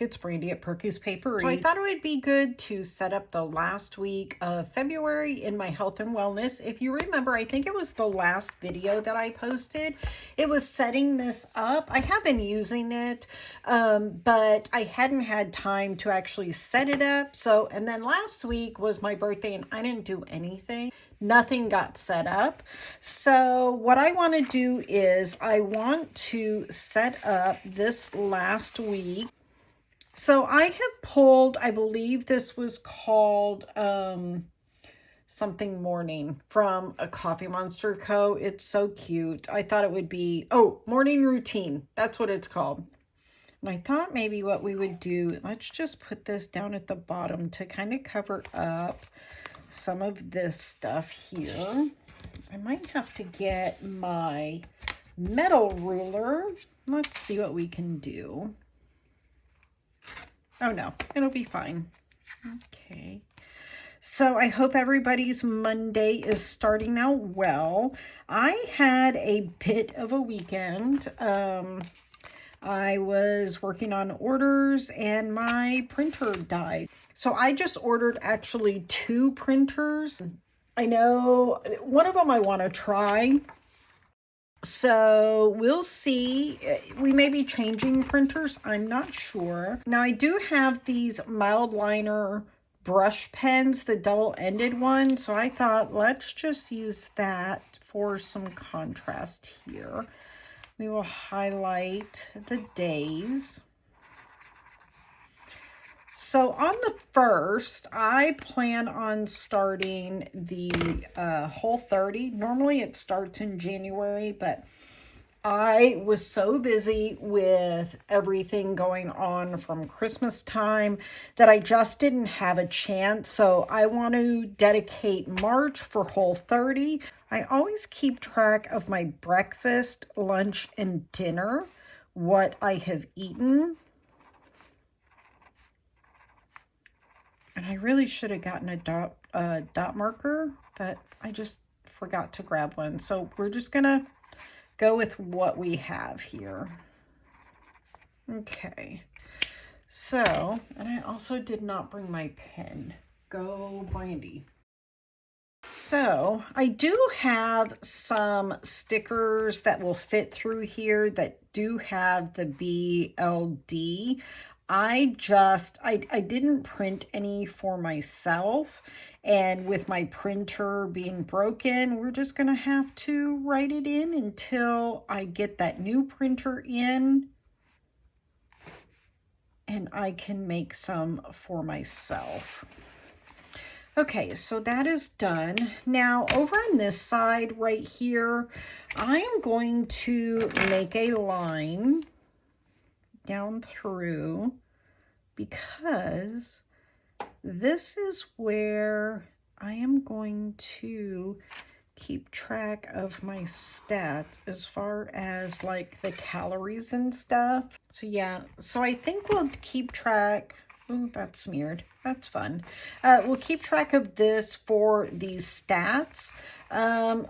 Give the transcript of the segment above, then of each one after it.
back. It's Brandee at Perky's Papery. So I thought it would be good to set up the last week of February in my health and wellness. If you remember, I think it was the last video that I posted. It was setting this up. I have been using it, but I hadn't had time to actually set it up. So, and then last week was my birthday and I didn't do anything. Nothing got set up. So what I want to do is I want to set up this last week. So I have pulled, I believe this was called something morning from a Coffee Monster Co. It's so cute. I thought it would be, oh, morning routine. That's what it's called. And I thought maybe what we would do, let's just put this down at the bottom to kind of cover up some of this stuff here. I might have to get my metal ruler. Let's see what we can do. Oh no, it'll be fine. Okay. So I hope everybody's Monday is starting out well. I had a bit of a weekend. I was working on orders and my printer died. So I just ordered actually 2 printers. I know one of them I want to try. So we'll see. We may be changing printers. I'm not sure. Now I do have these mild liner brush pens, the double-ended one. So I thought let's just use that for some contrast here. We will highlight the days. So on the 1st, I plan on starting the Whole30. Normally it starts in January, but I was so busy with everything going on from Christmas time that I just didn't have a chance. So I want to dedicate March for Whole30. I always keep track of my breakfast, lunch, and dinner, what I have eaten. And I really should have gotten a dot marker, but I just forgot to grab one. So we're just going to go with what we have here. Okay. So, and I also did not bring my pen. Go Brandee. So I do have some stickers that will fit through here that do have the BLD. I didn't print any for myself, and with my printer being broken, we're just gonna have to write it in until I get that new printer in and I can make some for myself. Okay, so that is done. Now over on this side right here, I am going to make a line down through because this is where I am going to keep track of my stats as far as like the calories and stuff. So yeah, so I think we'll keep track. Oh, that's smeared. That's fun. We'll keep track of this for these stats.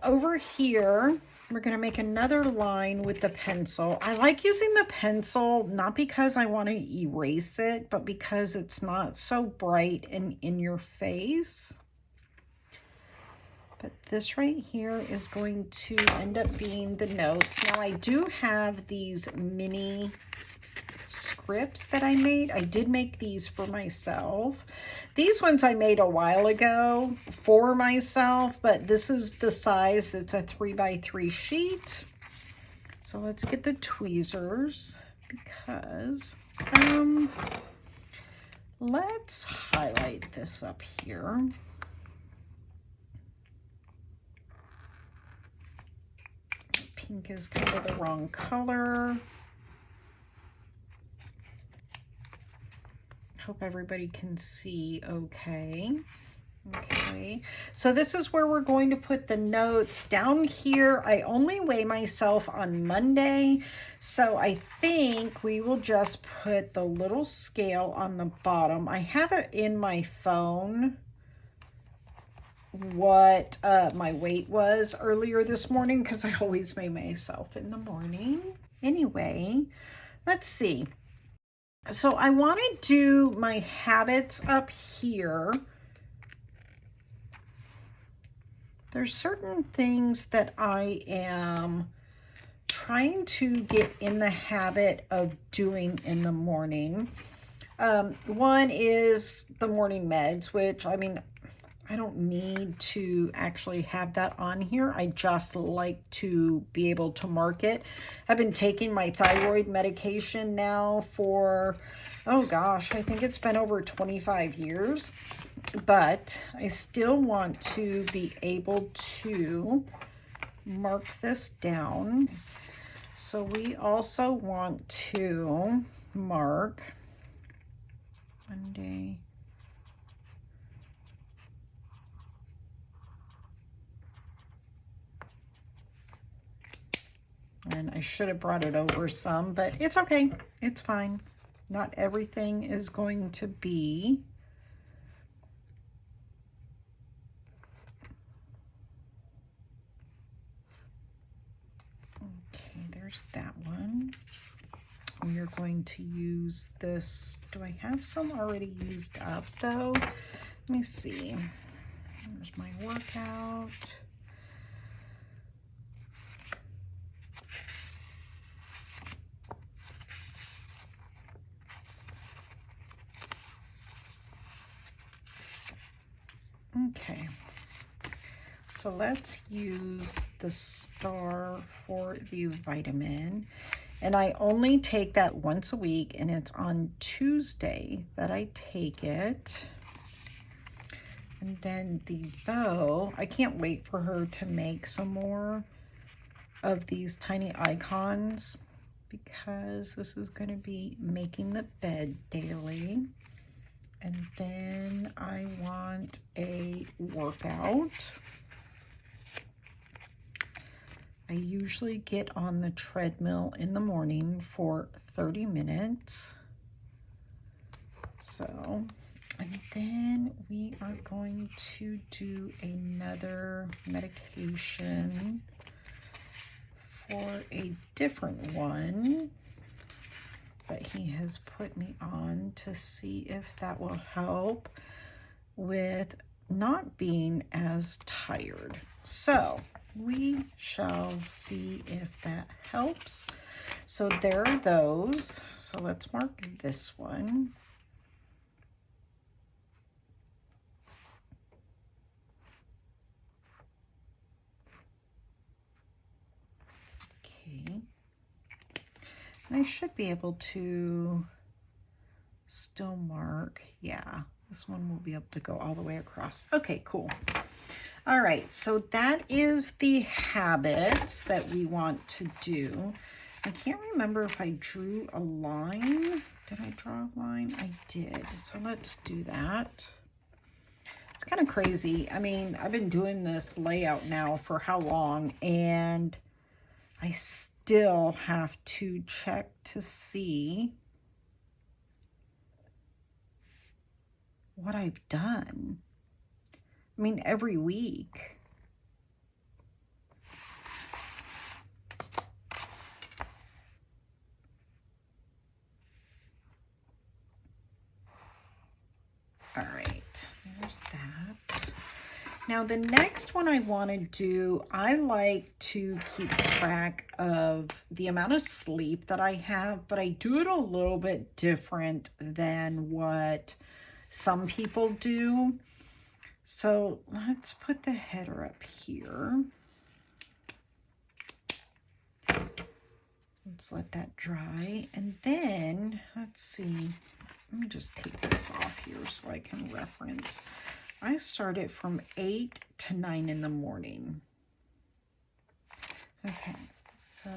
Over here, we're going to make another line with the pencil. I like using the pencil, not because I want to erase it, but because it's not so bright and in your face. But this right here is going to end up being the notes. Now I do have these mini scripts that I made. I did make these for myself. These ones I made a while ago for myself, but this is the size. It's a 3x3 sheet. So let's get the tweezers because let's highlight this up here. Pink is kind of the wrong color. Hope everybody can see okay. Okay, so this is where we're going to put the notes. Down here, I only weigh myself on Monday, so I think we will just put the little scale on the bottom. I have it in my phone what my weight was earlier this morning because I always weigh myself in the morning. Anyway, let's see. So I want to do my habits up here. There's certain things that I am trying to get in the habit of doing in the morning. One is the morning meds, which, I mean, I don't need to actually have that on here. I just like to be able to mark it. I've been taking my thyroid medication now for, oh gosh, I think it's been over 25 years. But I still want to be able to mark this down. So we also want to mark Monday, and I should have brought it over some, but it's okay. It's fine. Not everything is going to be okay. There's that one. We are going to use this. Do I have some already used up though? Let me see. There's my workout. Okay. So let's use the Star for the vitamin. And I only take that once a week, and it's on Tuesday that I take it. And then the bow, I can't wait for her to make some more of these tiny icons, because this is going to be making the bed daily. And then I want a workout. I usually get on the treadmill in the morning for 30 minutes. So, and then we are going to do another medication for a different one that he has put me on to see if that will help with not being as tired. So we shall see if that helps. So there are those. So let's mark this one. Okay. And I should be able to still mark. Yeah, this one will be able to go all the way across. Okay, cool. All right, so that is the habits that we want to do. I can't remember if I drew a line. Did I draw a line? I did. So let's do that. It's kind of crazy. I mean, I've been doing this layout now for how long, and I still have to check to see what I've done. I mean, every week. All right, there's that. Now, the next one I want to do, I like to keep track of the amount of sleep that I have, but I do it a little bit different than what some people do. So let's put the header up here. Let's let that dry. And then, let's see, let me just take this off here so I can reference. I start it from 8 to 9 in the morning. Okay, so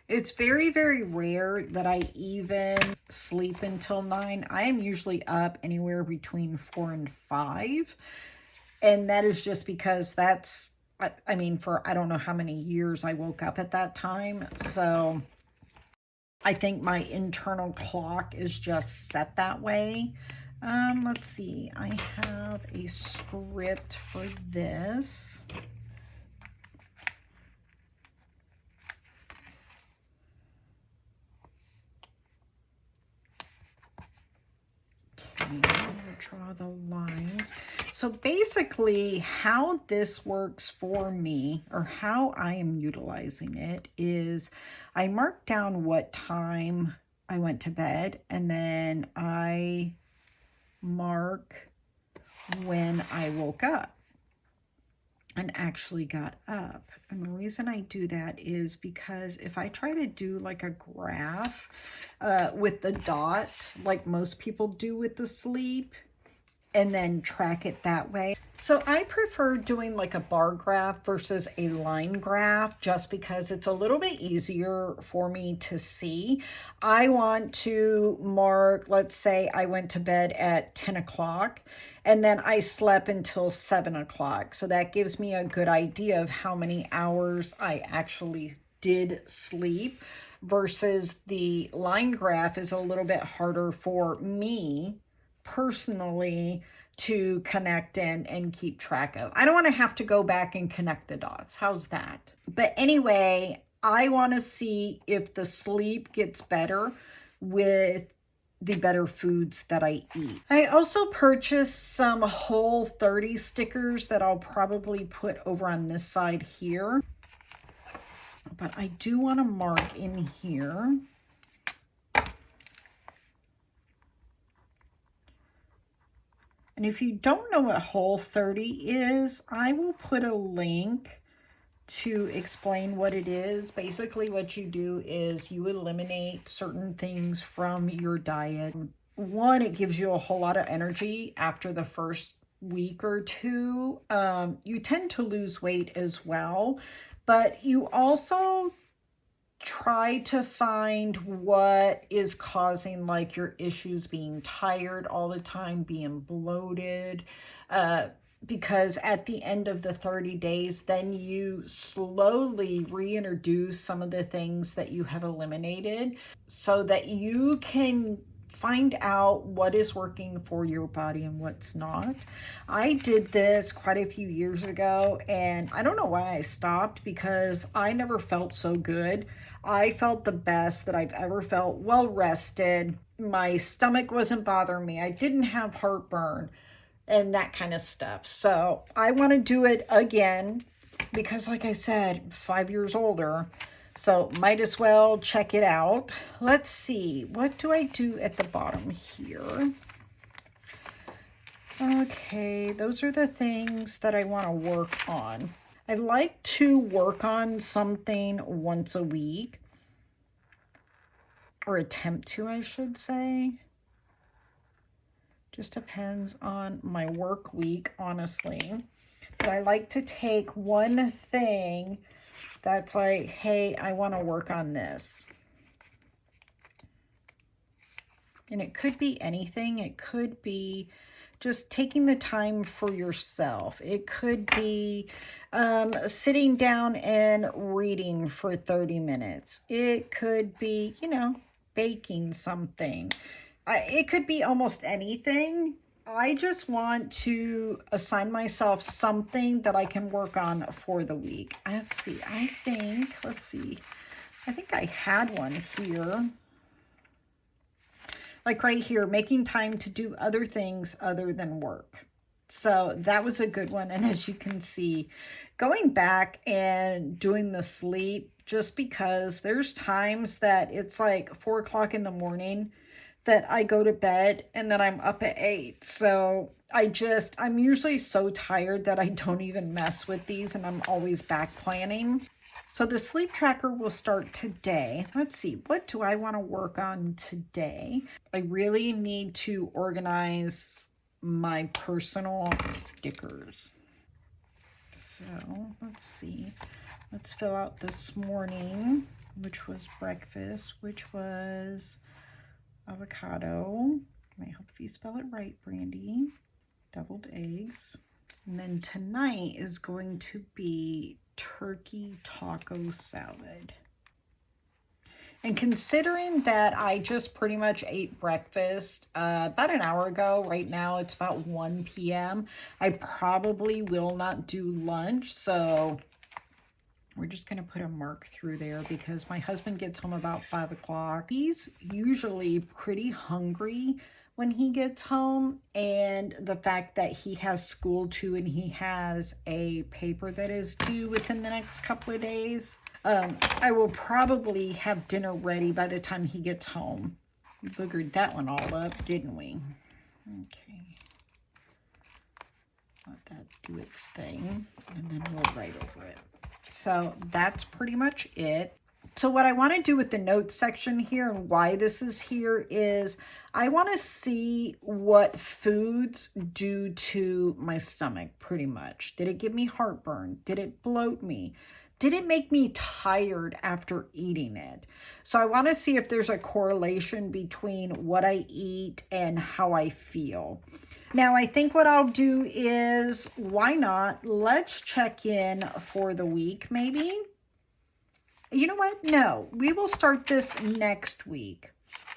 it's very, very rare that I even sleep until 9. I am usually up anywhere between 4 and 5. And that is just because that's, I mean, for I don't know how many years I woke up at that time. So I think my internal clock is just set that way. Let's see, I have a script for this. Okay, I'm going to draw the lines. So basically how this works for me, or how I am utilizing it, is I mark down what time I went to bed, and then I mark when I woke up and actually got up. And the reason I do that is because if I try to do like a graph with the dot, like most people do with the sleep, and then track it that way. So I prefer doing like a bar graph versus a line graph, just because it's a little bit easier for me to see. I want to mark, let's say I went to bed at 10 o'clock and then I slept until 7 o'clock. So that gives me a good idea of how many hours I actually did sleep, versus the line graph is a little bit harder for me personally to connect and keep track of. I don't want to have to go back and connect the dots. How's that? But anyway, I want to see if the sleep gets better with the better foods that I eat. I also purchased some Whole30 stickers that I'll probably put over on this side here. But I do want to mark in here. And if you don't know what Whole30 is, I will put a link to explain what it is. Basically, what you do is you eliminate certain things from your diet. One, it gives you a whole lot of energy after the first week or two. You tend to lose weight as well, but you also try to find what is causing like your issues, being tired all the time, being bloated, because at the end of the 30 days, then you slowly reintroduce some of the things that you have eliminated so that you can find out what is working for your body and what's not. I did this quite a few years ago, and I don't know why I stopped, because I never felt so good. I felt the best that I've ever felt, well rested. My stomach wasn't bothering me. I didn't have heartburn and that kind of stuff. So I want to do it again because, like I said, 5 years older. So might as well check it out. Let's see. What do I do at the bottom here? Okay, those are the things that I want to work on. I like to work on something once a week, or attempt to, I should say. Just depends on my work week, honestly. But I like to take one thing that's like, hey, I want to work on this. And it could be anything. It could be just taking the time for yourself. It could be sitting down and reading for 30 minutes. It could be, you know, baking something. It could be almost anything. I just want to assign myself something that I can work on for the week. Let's see. I think I had one here. Like right here, making time to do other things other than work. So that was a good one. And as you can see, going back and doing the sleep, just because there's times that it's like 4 o'clock in the morning that I go to bed and then I'm up at 8. So I'm usually so tired that I don't even mess with these, and I'm always back planning. So the sleep tracker will start today. Let's see, what do I want to work on today? I really need to organize my personal stickers. So let's see. Let's fill out this morning, which was breakfast, which was avocado. I hope you spell it right, Brandee. Deviled eggs. And then tonight is going to be turkey taco salad. And considering that I just pretty much ate breakfast about an hour ago, right now it's about 1 p.m., I probably will not do lunch. So we're just going to put a mark through there because my husband gets home about 5 o'clock. He's usually pretty hungry when he gets home, and the fact that he has school too and he has a paper that is due within the next couple of days, I will probably have dinner ready by the time he gets home. We figured that one all up, didn't we? Okay. Let that do its thing, and then we'll write over it. So that's pretty much it. So what I want to do with the notes section here and why this is here is I want to see what foods do to my stomach pretty much. Did it give me heartburn? Did it bloat me? Did it make me tired after eating it? So I want to see if there's a correlation between what I eat and how I feel. Now, I think what I'll do is, why not? Let's check in for the week, maybe. You know what? No, we will start this next week.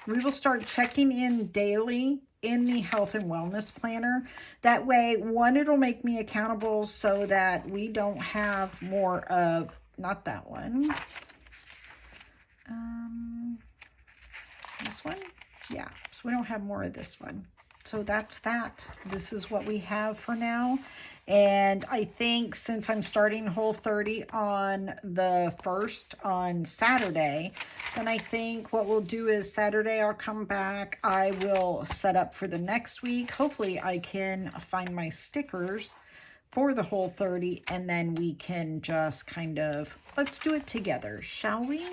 We will start checking in daily in the health and wellness planner. That way, one, it'll make me accountable so that we don't have more of, not that one. This one? Yeah, so we don't have more of this one. So that's that. This is what we have for now. And I think since I'm starting Whole30 on the 1st on Saturday, then I think what we'll do is Saturday I'll come back. I will set up for the next week. Hopefully I can find my stickers for the Whole30, and then we can just kind of, let's do it together, shall we?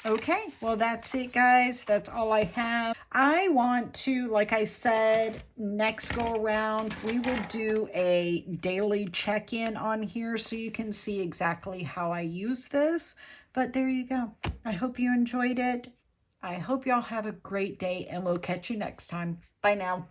Okay, well, that's it, guys. That's all I have. I want to, like I said, next go around, we will do a daily check-in on here so you can see exactly how I use this. But there you go. I hope you enjoyed it. I hope y'all have a great day, and we'll catch you next time. Bye now.